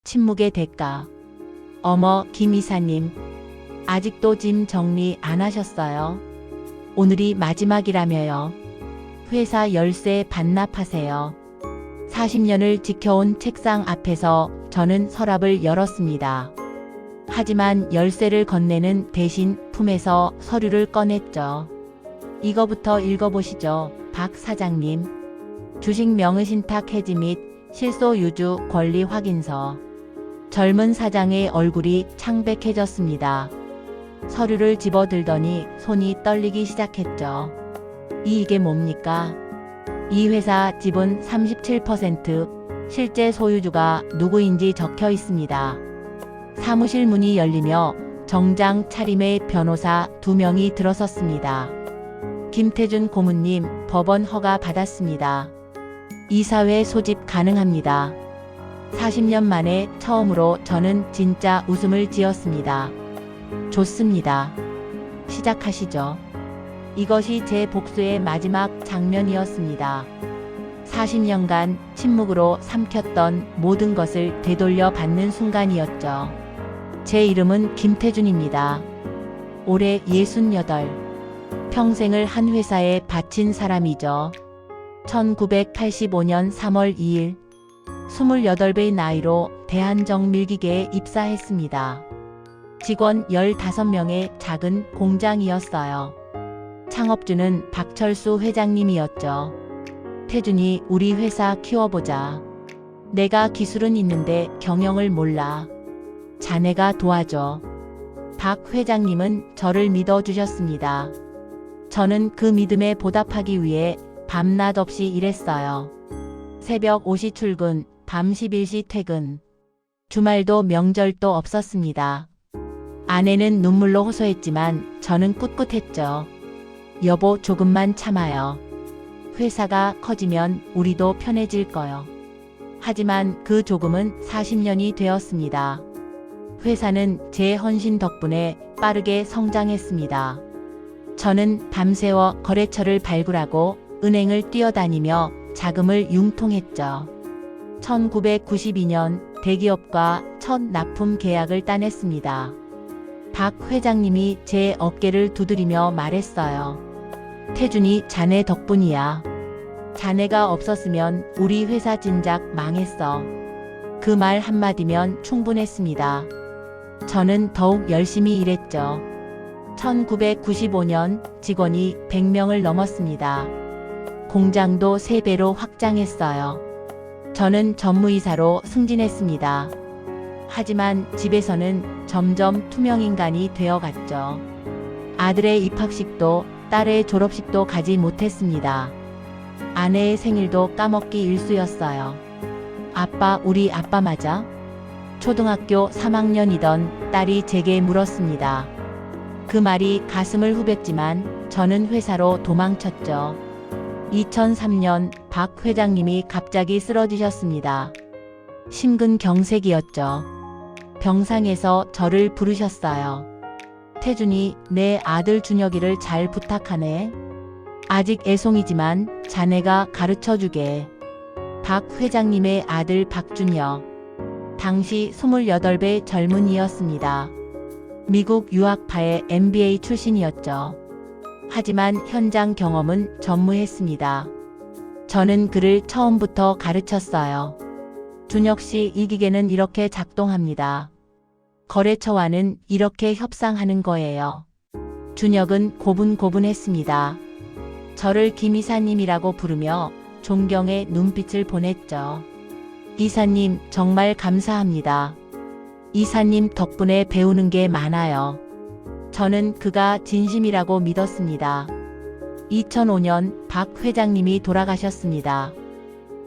침묵의 대가. 어머, 김 이사님. 아직도 짐 정리 안 하셨어요? 오늘이 마지막이라며요. 회사 열쇠 반납하세요. 40년을 지켜온 책상 앞에서 저는 서랍을 열었습니다. 하지만 열쇠를 건네는 대신 품에서 서류를 꺼냈죠. 이거부터 읽어보시죠, 박 사장님. 주식 명의신탁 해지 및 실소 유주 권리 확인서. 젊은 사장의 얼굴이 창백해졌습니다. 서류를 집어들더니 손이 떨리기 시작했죠. 이게 뭡니까? 이 회사 지분 37%, 실제 소유주가 누구인지 적혀 있습니다. 사무실 문이 열리며 정장 차림의 변호사 2명이 들어섰습니다. 김태준 고문님, 법원 허가 받았습니다. 이사회 소집 가능합니다. 40년 만에 처음으로 저는 진짜 웃음을 지었습니다. 좋습니다. 시작하시죠. 이것이 제 복수의 마지막 장면이었습니다. 40년간 침묵으로 삼켰던 모든 것을 되돌려 받는 순간이었죠. 제 이름은 김태준입니다. 올해 68. 평생을 한 회사에 바친 사람이죠. 1985년 3월 2일 28배의 나이로 대한정밀기계에 입사했습니다. 직원 15명의 작은 공장이었어요. 창업주는 박철수 회장님이었죠. 태준이, 우리 회사 키워보자. 내가 기술은 있는데 경영을 몰라. 자네가 도와줘. 박 회장님은 저를 믿어주셨습니다. 저는 그 믿음에 보답하기 위해 밤낮 없이 일했어요. 새벽 5시 출근, 밤 11시 퇴근. 주말도 명절도 없었습니다. 아내는 눈물로 호소했지만 저는 꿋꿋했죠. 여보, 조금만 참아요. 회사가 커지면 우리도 편해질 거요. 하지만 그 조금은 40년이 되었습니다. 회사는 제 헌신 덕분에 빠르게 성장했습니다. 저는 밤새워 거래처를 발굴하고 은행을 뛰어다니며 자금을 융통했죠. 1992년 대기업과 첫 납품 계약을 따냈습니다. 박 회장님이 제 어깨를 두드리며 말했어요. 태준이 자네 덕분이야. 자네가 없었으면 우리 회사 진작 망했어. 그 말 한마디면 충분했습니다. 저는 더욱 열심히 일했죠. 1995년 직원이 100명을 넘었습니다. 공장도 3배로 확장했어요. 저는 전무이사로 승진했습니다. 하지만 집에서는 점점 투명인간이 되어갔죠. 아들의 입학식도 딸의 졸업식도 가지 못했습니다. 아내의 생일도 까먹기 일쑤였어요. 아빠, 우리 아빠 맞아? 초등학교 3학년이던 딸이 제게 물었습니다. 그 말이 가슴을 후볐지만 저는 회사로 도망쳤죠. 2003년 박 회장님이 갑자기 쓰러지셨습니다. 심근경색이었죠. 병상에서 저를 부르셨어요. 태준이, 내 아들 준혁이를 잘 부탁하네. 아직 애송이지만 자네가 가르쳐주게. 박 회장님의 아들 박준혁. 당시 28배 젊은이였습니다. 미국 유학파의 MBA 출신이었죠. 하지만 현장 경험은 전무했습니다. 저는 그를 처음부터 가르쳤어요. 준혁 씨, 이 기계는 이렇게 작동합니다. 거래처와는 이렇게 협상하는 거예요. 준혁은 고분고분했습니다. 저를 김 이사님이라고 부르며 존경의 눈빛을 보냈죠. 이사님, 정말 감사합니다. 이사님 덕분에 배우는 게 많아요. 저는 그가 진심이라고 믿었습니다. 2005년 박 회장님이 돌아가셨습니다.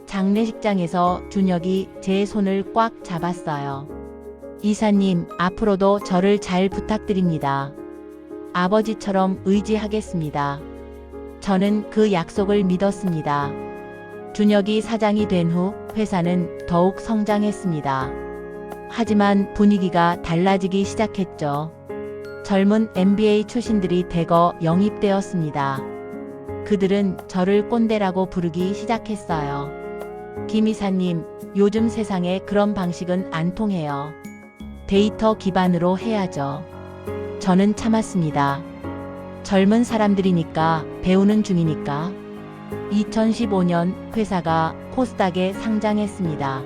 장례식장에서 준혁이 제 손을 꽉 잡았어요. 이사님, 앞으로도 저를 잘 부탁드립니다. 아버지처럼 의지하겠습니다. 저는 그 약속을 믿었습니다. 준혁이 사장이 된 후 회사는 더욱 성장했습니다. 하지만 분위기가 달라지기 시작했죠. 젊은 MBA 출신들이 대거 영입되었습니다. 그들은 저를 꼰대라고 부르기 시작했어요. 김 이사님, 요즘 세상에 그런 방식은 안 통해요. 데이터 기반으로 해야죠. 저는 참았습니다. 젊은 사람들이니까, 배우는 중이니까. 2015년 회사가 코스닥에 상장했습니다.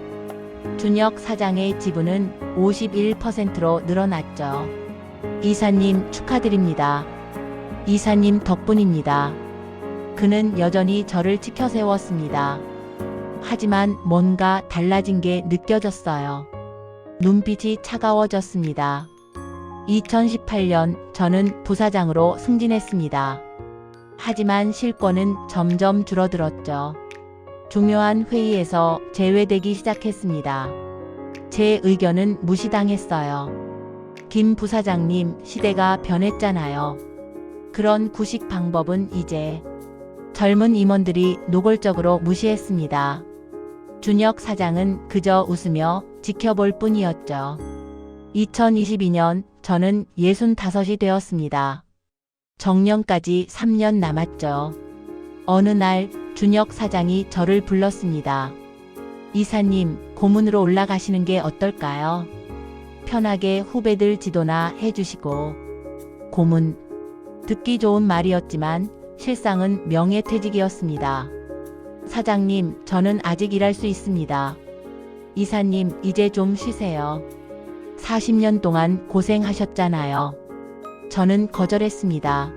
준혁 사장의 지분은 51%로 늘어났죠. 이사님 축하드립니다. 이사님 덕분입니다. 그는 여전히 저를 지켜 세웠습니다. 하지만 뭔가 달라진 게 느껴졌어요. 눈빛이 차가워졌습니다. 2018년 저는 부사장으로 승진했습니다. 하지만 실권은 점점 줄어들었죠. 중요한 회의에서 제외되기 시작했습니다. 제 의견은 무시당했어요. 김 부사장님, 시대가 변했잖아요. 그런 구식 방법은 이제 젊은 임원들이 노골적으로 무시했습니다. 준혁 사장은 그저 웃으며 지켜볼 뿐이었죠. 2022년 저는 65이 되었습니다. 정년까지 3년 남았죠. 어느 날 준혁 사장이 저를 불렀습니다. 이사님, 고문으로 올라가시는 게 어떨까요? 편하게 후배들 지도나 해주시고. 고문. 듣기 좋은 말이었지만 실상은 명예퇴직이었습니다. 사장님, 저는 아직 일할 수 있습니다. 이사님, 이제 좀 쉬세요. 40년 동안 고생하셨잖아요. 저는 거절했습니다.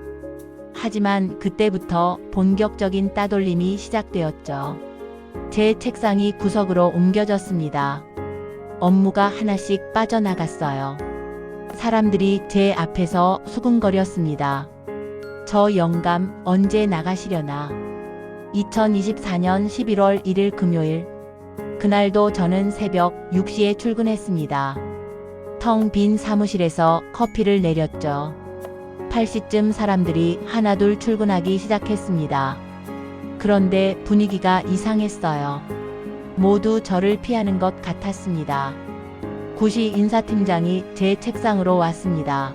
하지만 그때부터 본격적인 따돌림이 시작되었죠. 제 책상이 구석으로 옮겨졌습니다. 업무가 하나씩 빠져나갔어요. 사람들이 제 앞에서 수근거렸습니다. 저 영감 언제 나가시려나. 2024년 11월 1일 금요일. 그날도 저는 새벽 6시에 출근했습니다. 텅 빈 사무실에서 커피를 내렸죠. 8시쯤 사람들이 하나둘 출근하기 시작했습니다. 그런데 분위기가 이상했어요. 모두 저를 피하는 것 같았습니다. 구시 인사팀장이 제 책상으로 왔습니다.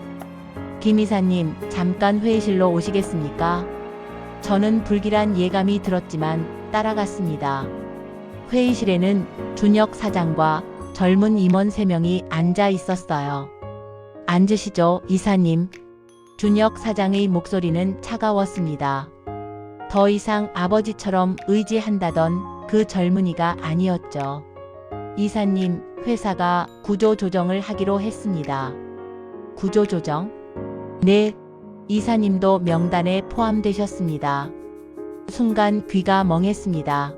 김 이사님, 잠깐 회의실로 오시겠습니까? 저는 불길한 예감이 들었지만 따라갔습니다. 회의실에는 준혁 사장과 젊은 임원 3명이 앉아 있었어요. 앉으시죠, 이사님. 준혁 사장의 목소리는 차가웠습니다. 더 이상 아버지처럼 의지한다던 그 젊은이가 아니었죠. 이사님, 회사가 구조조정을 하기로 했습니다. 구조조정? 네, 이사님도 명단에 포함되셨습니다. 순간 귀가 멍했습니다.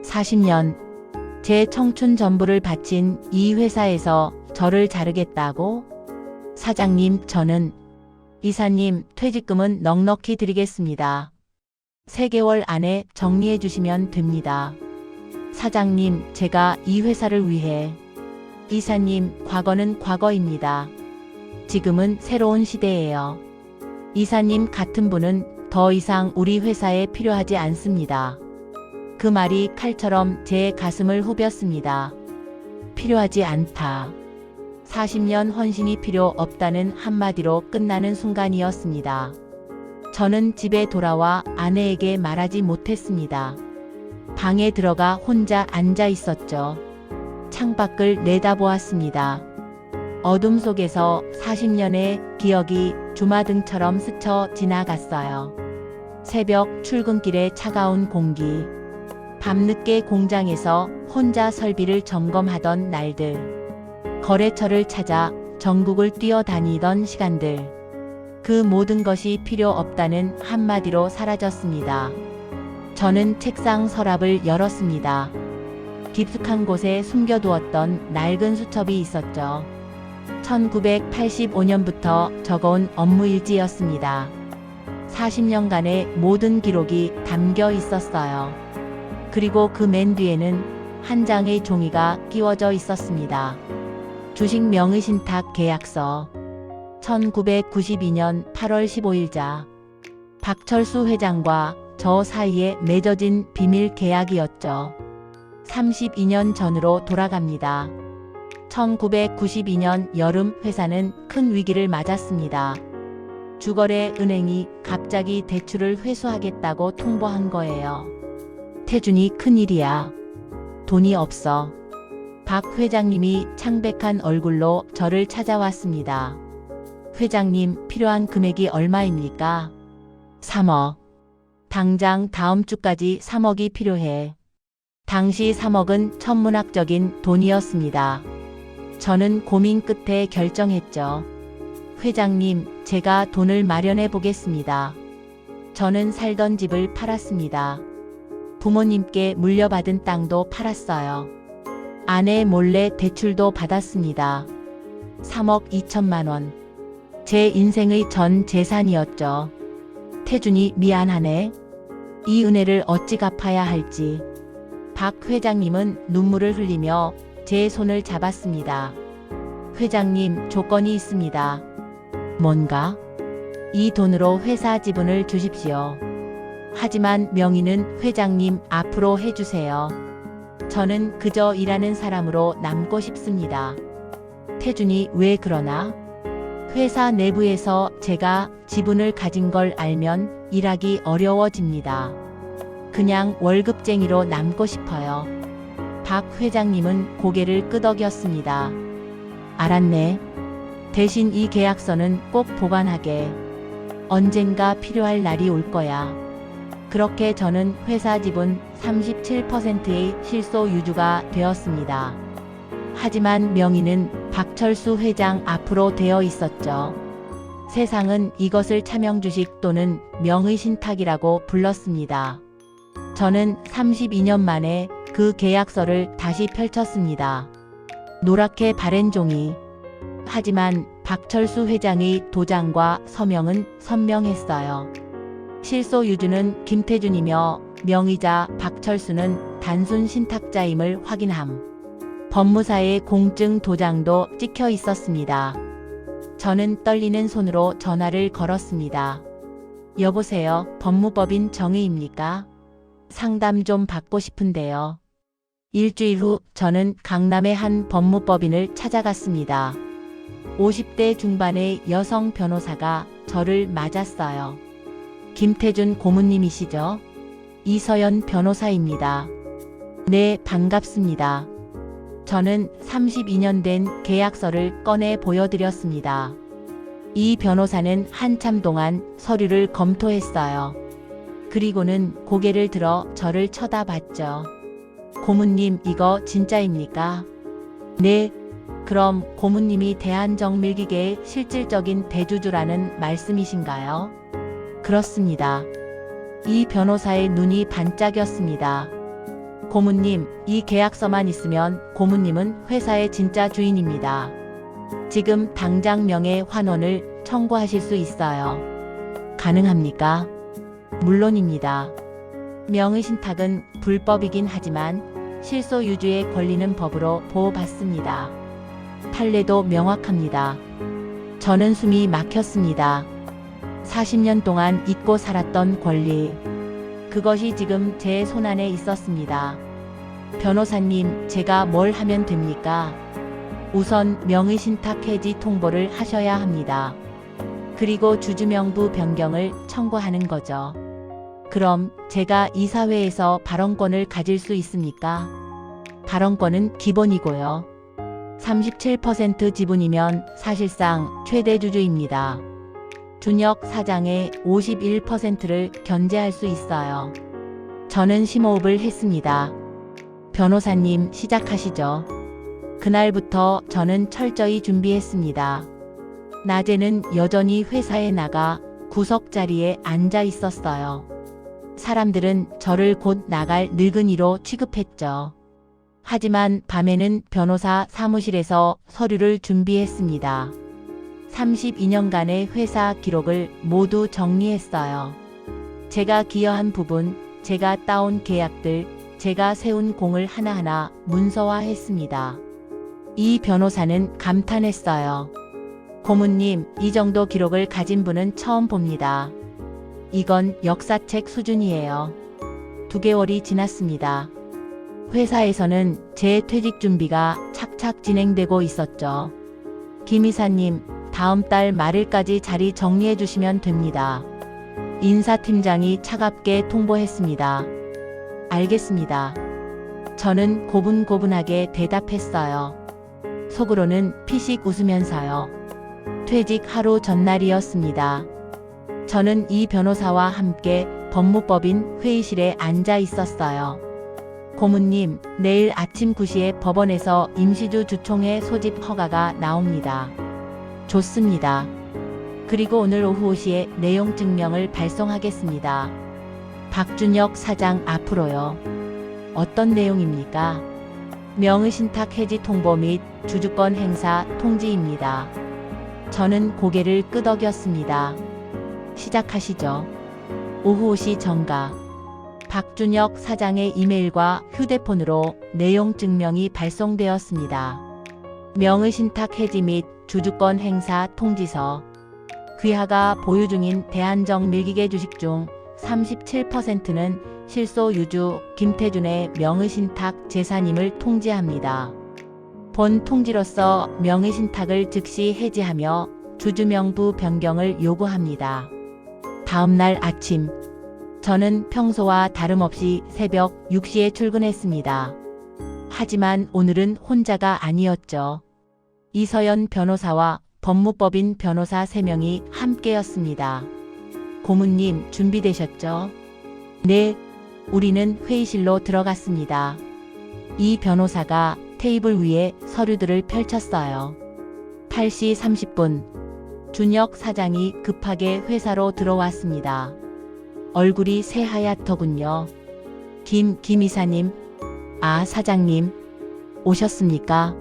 40년, 제 청춘 전부를 바친 이 회사에서 저를 자르겠다고? 사장님, 저는 이사님, 퇴직금은 넉넉히 드리겠습니다. 3개월 안에 정리해 주시면 됩니다. 사장님, 제가 이 회사를 위해. 이사님, 과거는 과거입니다. 지금은 새로운 시대예요. 이사님 같은 분은 더 이상 우리 회사에 필요하지 않습니다. 그 말이 칼처럼 제 가슴을 후볐습니다. 필요하지 않다. 40년 헌신이 필요 없다는 한마디로 끝나는 순간이었습니다. 저는 집에 돌아와 아내에게 말하지 못했습니다. 방에 들어가 혼자 앉아 있었죠. 창밖을 내다보았습니다. 어둠 속에서 40년의 기억이 주마등처럼 스쳐 지나갔어요. 새벽 출근길의 차가운 공기. 밤늦게 공장에서 혼자 설비를 점검하던 날들. 거래처를 찾아 전국을 뛰어다니던 시간들. 그 모든 것이 필요 없다는 한마디로 사라졌습니다. 저는 책상 서랍을 열었습니다. 깊숙한 곳에 숨겨두었던 낡은 수첩이 있었죠. 1985년부터 적어온 업무일지였습니다. 40년간의 모든 기록이 담겨 있었어요. 그리고 그 맨 뒤에는 한 장의 종이가 끼워져 있었습니다. 주식 명의신탁 계약서. 1992년 8월 15일자. 박철수 회장과 저 사이에 맺어진 비밀 계약이었죠. 32년 전으로 돌아갑니다. 1992년 여름 회사는 큰 위기를 맞았습니다. 주거래 은행이 갑자기 대출을 회수하겠다고 통보한 거예요. 태준이 큰일이야. 돈이 없어. 박 회장님이 창백한 얼굴로 저를 찾아왔습니다. 회장님, 필요한 금액이 얼마입니까? 3억. 당장 다음 주까지 3억이 필요해. 당시 3억은 천문학적인 돈이었습니다. 저는 고민 끝에 결정했죠. 회장님, 제가 돈을 마련해 보겠습니다. 저는 살던 집을 팔았습니다. 부모님께 물려받은 땅도 팔았어요. 아내 몰래 대출도 받았습니다. 3억 2천만 원. 제 인생의 전 재산이었죠. 태준이 미안하네. 이 은혜를 어찌 갚아야 할지. 박 회장님은 눈물을 흘리며 제 손을 잡았습니다. 회장님, 조건이 있습니다. 뭔가? 이 돈으로 회사 지분을 주십시오. 하지만 명의는 회장님 앞으로 해주세요. 저는 그저 일하는 사람으로 남고 싶습니다. 태준이 왜 그러나? 회사 내부에서 제가 지분을 가진 걸 알면 일하기 어려워집니다. 그냥 월급쟁이로 남고 싶어요. 박 회장님은 고개를 끄덕였습니다. 알았네. 대신 이 계약서는 꼭 보관하게. 언젠가 필요할 날이 올 거야. 그렇게 저는 회사 지분 37%의 실소 유주가 되었습니다. 하지만 명의는 박철수 회장 앞으로 되어 있었죠. 세상은 이것을 차명주식 또는 명의신탁이라고 불렀습니다. 저는 32년 만에 그 계약서를 다시 펼쳤습니다. 노랗게 바랜 종이. 하지만 박철수 회장의 도장과 서명은 선명했어요. 실소 유주는 김태준이며 명의자 박철수는 단순 신탁자임을 확인함. 법무사의 공증 도장도 찍혀 있었습니다. 저는 떨리는 손으로 전화를 걸었습니다. 여보세요, 법무법인 정의입니까? 상담 좀 받고 싶은데요. 일주일 후 저는 강남의 한 법무법인을 찾아갔습니다. 50대 중반의 여성 변호사가 저를 맞았어요. 김태준 고문님이시죠? 이서연 변호사입니다. 네, 반갑습니다. 저는 32년 된 계약서를 꺼내 보여드렸습니다. 이 변호사는 한참 동안 서류를 검토했어요. 그리고는 고개를 들어 저를 쳐다봤죠. 고문님, 이거 진짜입니까? 네. 그럼 고문님이 대한정밀기계의 실질적인 대주주라는 말씀이신가요? 그렇습니다. 이 변호사의 눈이 반짝였습니다. 고문님, 이 계약서만 있으면 고문님은 회사의 진짜 주인입니다. 지금 당장 명예환원을 청구하실 수 있어요. 가능합니까? 물론입니다. 명의신탁은 불법이긴 하지만 실소유주의 권리는 법으로 보호받습니다. 판례도 명확합니다. 저는 숨이 막혔습니다. 40년 동안 잊고 살았던 권리. 그것이 지금 제 손안에 있었습니다. 변호사님, 제가 뭘 하면 됩니까? 우선 명의신탁 해지 통보를 하셔야 합니다. 그리고 주주명부 변경을 청구하는 거죠. 그럼 제가 이사회에서 발언권을 가질 수 있습니까? 발언권은 기본이고요. 37% 지분이면 사실상 최대 주주입니다. 준혁 사장의 51%를 견제할 수 있어요. 저는 심호흡을 했습니다. 변호사님, 시작하시죠. 그날부터 저는 철저히 준비했습니다. 낮에는 여전히 회사에 나가 구석 자리에 앉아 있었어요. 사람들은 저를 곧 나갈 늙은이로 취급했죠. 하지만 밤에는 변호사 사무실에서 서류를 준비했습니다. 32년간의 회사 기록을 모두 정리했어요. 제가 기여한 부분, 제가 따온 계약들, 제가 세운 공을 하나하나 문서화했습니다. 이 변호사는 감탄했어요. 고문님, 이 정도 기록을 가진 분은 처음 봅니다. 이건 역사책 수준이에요. 2개월이 지났습니다. 회사에서는 제 퇴직 준비가 착착 진행되고 있었죠. 김 이사님, 다음 달 말일까지 자리 정리해 주시면 됩니다. 인사팀장이 차갑게 통보했습니다. 알겠습니다. 저는 고분고분하게 대답했어요. 속으로는 피식 웃으면서요. 퇴직 하루 전날이었습니다. 저는 이 변호사와 함께 법무법인 회의실에 앉아 있었어요. 고문님, 내일 아침 9시에 법원에서 임시주 주총회 소집 허가가 나옵니다. 좋습니다. 그리고 오늘 오후 5시에 내용 증명을 발송하겠습니다. 박준혁 사장 앞으로요. 어떤 내용입니까? 명의신탁 해지 통보 및 주주권 행사 통지입니다. 저는 고개를 끄덕였습니다. 시작하시죠. 오후 5시 정가. 박준혁 사장의 이메일과 휴대폰으로 내용 증명이 발송되었습니다. 명의신탁 해지 및 주주권 행사 통지서. 귀하가 보유 중인 대한정 밀기계 주식 중 37%는 실소 유주 김태준의 명의신탁 재산임을 통지합니다. 본 통지로서 명의신탁을 즉시 해지하며 주주명부 변경을 요구합니다. 다음날 아침, 저는 평소와 다름없이 새벽 6시에 출근했습니다. 하지만 오늘은 혼자가 아니었죠. 이서연 변호사와 법무법인 변호사 3명이 함께였습니다. 고문님, 준비되셨죠? 네, 우리는 회의실로 들어갔습니다. 이 변호사가 테이블 위에 서류들을 펼쳤어요. 8시 30분, 준혁 사장이 급하게 회사로 들어왔습니다. 얼굴이 새하얗더군요. 김 이사님. 아, 사장님. 오셨습니까?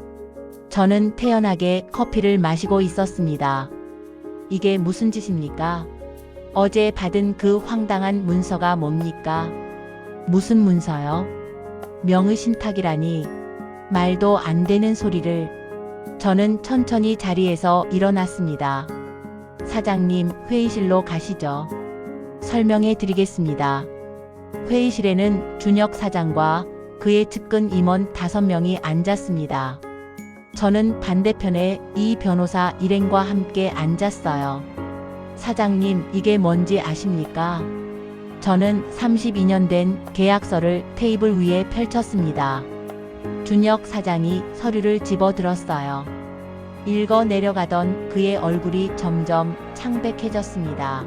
저는 태연하게 커피를 마시고 있었습니다. 이게 무슨 짓입니까? 어제 받은 그 황당한 문서가 뭡니까? 무슨 문서요? 명의신탁이라니. 말도 안 되는 소리를. 저는 천천히 자리에서 일어났습니다. 사장님, 회의실로 가시죠. 설명해 드리겠습니다. 회의실에는 준혁 사장과 그의 측근 임원 5명이 앉았습니다. 저는 반대편에 이 변호사 일행과 함께 앉았어요. 사장님, 이게 뭔지 아십니까? 저는 32년 된 계약서를 테이블 위에 펼쳤습니다. 준혁 사장이 서류를 집어들었어요. 읽어 내려가던 그의 얼굴이 점점 창백해졌습니다.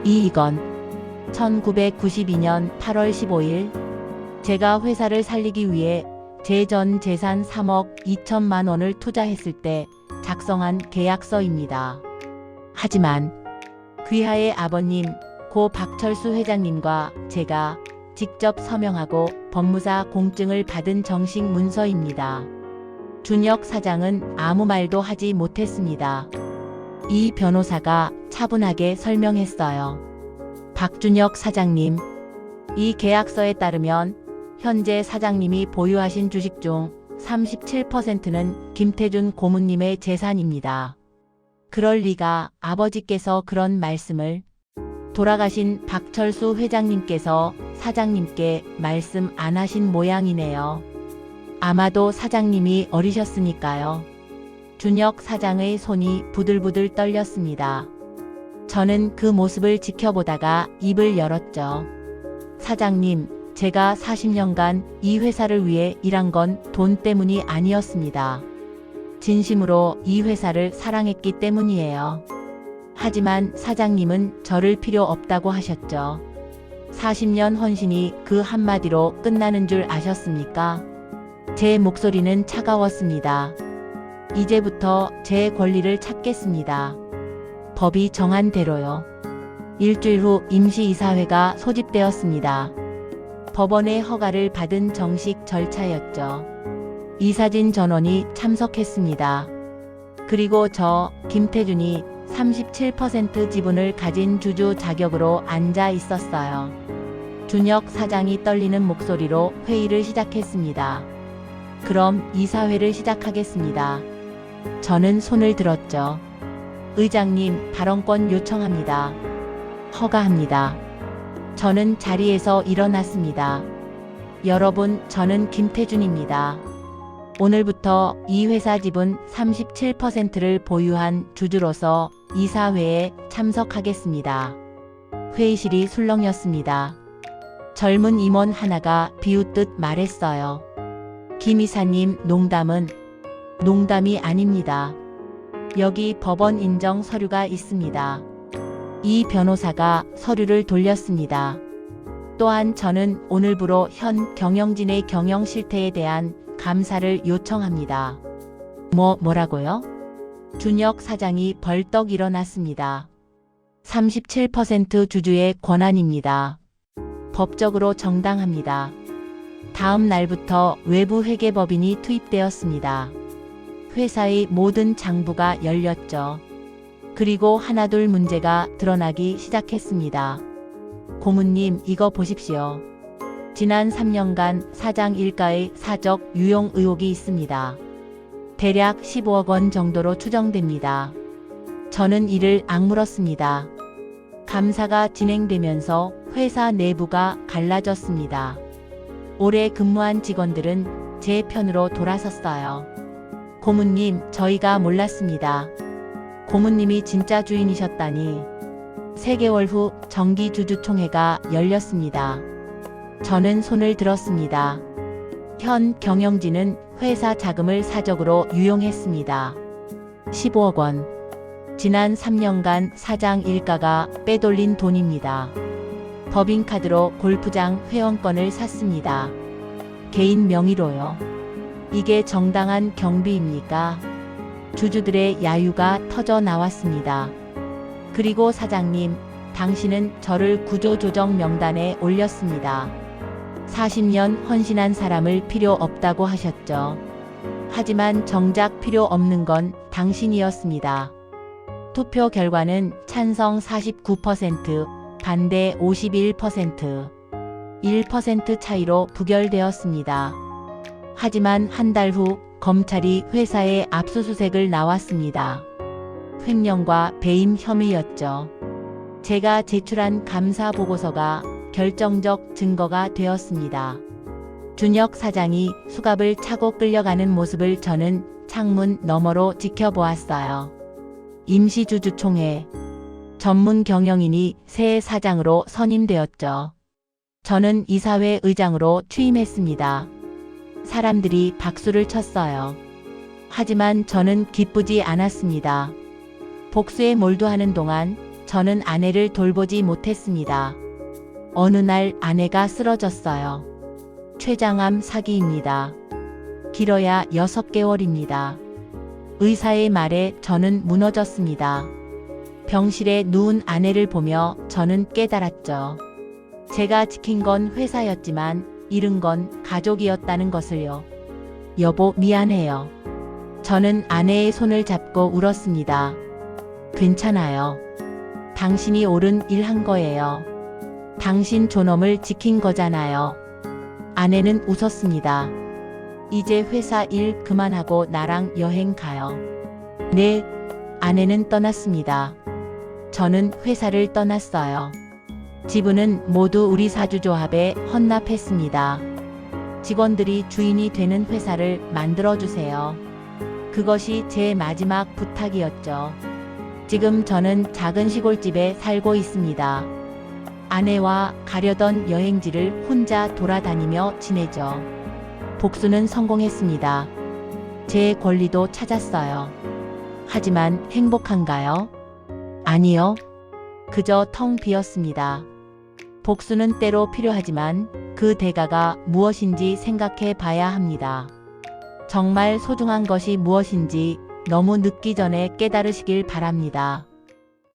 이건 1992년 8월 15일 제가 회사를 살리기 위해 제 전 재산 3억 2천만 원을 투자했을 때 작성한 계약서입니다. 하지만 귀하의 아버님 고 박철수 회장님과 제가 직접 서명하고 법무사 공증을 받은 정식 문서입니다. 준혁 사장은 아무 말도 하지 못했습니다. 이 변호사가 차분하게 설명했어요. 박준혁 사장님, 이 계약서에 따르면 현재 사장님이 보유하신 주식 중 37%는 김태준 고문님의 재산입니다. 그럴 리가. 아버지께서 그런 말씀을. 돌아가신 박철수 회장님께서 사장님께 말씀 안 하신 모양이네요. 아마도 사장님이 어리셨으니까요. 준혁 사장의 손이 부들부들 떨렸습니다. 저는 그 모습을 지켜보다가 입을 열었죠. 사장님, 제가 40년간 이 회사를 위해 일한 건 돈 때문이 아니었습니다. 진심으로 이 회사를 사랑했기 때문이에요. 하지만 사장님은 저를 필요 없다고 하셨죠. 40년 헌신이 그 한마디로 끝나는 줄 아셨습니까? 제 목소리는 차가웠습니다. 이제부터 제 권리를 찾겠습니다. 법이 정한 대로요. 일주일 후 임시이사회가 소집되었습니다. 법원의 허가를 받은 정식 절차였죠. 이사진 전원이 참석했습니다. 그리고 저 김태준이 37% 지분을 가진 주주 자격으로 앉아 있었어요. 준혁 사장이 떨리는 목소리로 회의를 시작했습니다. 그럼 이사회를 시작하겠습니다. 저는 손을 들었죠. 의장님, 발언권 요청합니다. 허가합니다. 저는 자리에서 일어났습니다. 여러분, 저는 김태준입니다. 오늘부터 이 회사 지분 37%를 보유한 주주로서 이사회에 참석하겠습니다. 회의실이 술렁였습니다. 젊은 임원 하나가 비웃듯 말했어요. 김 이사님, 농담이 아닙니다. 여기 법원 인정 서류가 있습니다. 이 변호사가 서류를 돌렸습니다. 또한 저는 오늘부로 현 경영진의 경영 실태에 대한 감사를 요청합니다. 뭐라고요? 준혁 사장이 벌떡 일어났습니다. 37% 주주의 권한입니다. 법적으로 정당합니다. 다음 날부터 외부 회계법인이 투입되었습니다. 회사의 모든 장부가 열렸죠. 그리고 하나둘 문제가 드러나기 시작했습니다. 고문님, 이거 보십시오. 지난 3년간 사장 일가의 사적 유용 의혹이 있습니다. 대략 15억 원 정도로 추정됩니다. 저는 이를 악물었습니다. 감사가 진행되면서 회사 내부가 갈라졌습니다. 오래 근무한 직원들은 제 편으로 돌아섰어요. 고문님, 저희가 몰랐습니다. 고문님이 진짜 주인이셨다니. 3개월 후 정기주주총회가 열렸습니다. 저는 손을 들었습니다. 현 경영진은 회사 자금을 사적으로 유용했습니다. 15억 원. 지난 3년간 사장 일가가 빼돌린 돈입니다. 법인카드로 골프장 회원권을 샀습니다. 개인 명의로요. 이게 정당한 경비입니까? 주주들의 야유가 터져 나왔습니다. 그리고 사장님, 당신은 저를 구조조정 명단에 올렸습니다. 40년 헌신한 사람을 필요 없다고 하셨죠. 하지만 정작 필요 없는 건 당신이었습니다. 투표 결과는 찬성 49%, 반대 51%, 1% 차이로 부결되었습니다. 하지만 한 달 후 검찰이 회사에 압수수색을 나왔습니다. 횡령과 배임 혐의였죠. 제가 제출한 감사 보고서가 결정적 증거가 되었습니다. 준혁 사장이 수갑을 차고 끌려가는 모습을 저는 창문 너머로 지켜보았어요. 임시주주총회. 전문 경영인이 새 사장으로 선임되었죠. 저는 이사회 의장으로 취임했습니다. 사람들이 박수를 쳤어요. 하지만 저는 기쁘지 않았습니다. 복수에 몰두하는 동안 저는 아내를 돌보지 못했습니다. 어느 날 아내가 쓰러졌어요. 췌장암 사기입니다. 길어야 6개월입니다. 의사의 말에 저는 무너졌습니다. 병실에 누운 아내를 보며 저는 깨달았죠. 제가 지킨 건 회사였지만 잃은 건 가족이었다는 것을요. 여보, 미안해요. 저는 아내의 손을 잡고 울었습니다. 괜찮아요. 당신이 옳은 일 한 거예요. 당신 존엄을 지킨 거잖아요. 아내는 웃었습니다. 이제 회사 일 그만하고 나랑 여행 가요. 네. 아내는 떠났습니다. 저는 회사를 떠났어요. 지분은 모두 우리 사주조합에 헌납했습니다. 직원들이 주인이 되는 회사를 만들어주세요. 그것이 제 마지막 부탁이었죠. 지금 저는 작은 시골집에 살고 있습니다. 아내와 가려던 여행지를 혼자 돌아다니며 지내죠. 복수는 성공했습니다. 제 권리도 찾았어요. 하지만 행복한가요? 아니요. 그저 텅 비었습니다. 복수는 때로 필요하지만 그 대가가 무엇인지 생각해 봐야 합니다. 정말 소중한 것이 무엇인지 너무 늦기 전에 깨달으시길 바랍니다.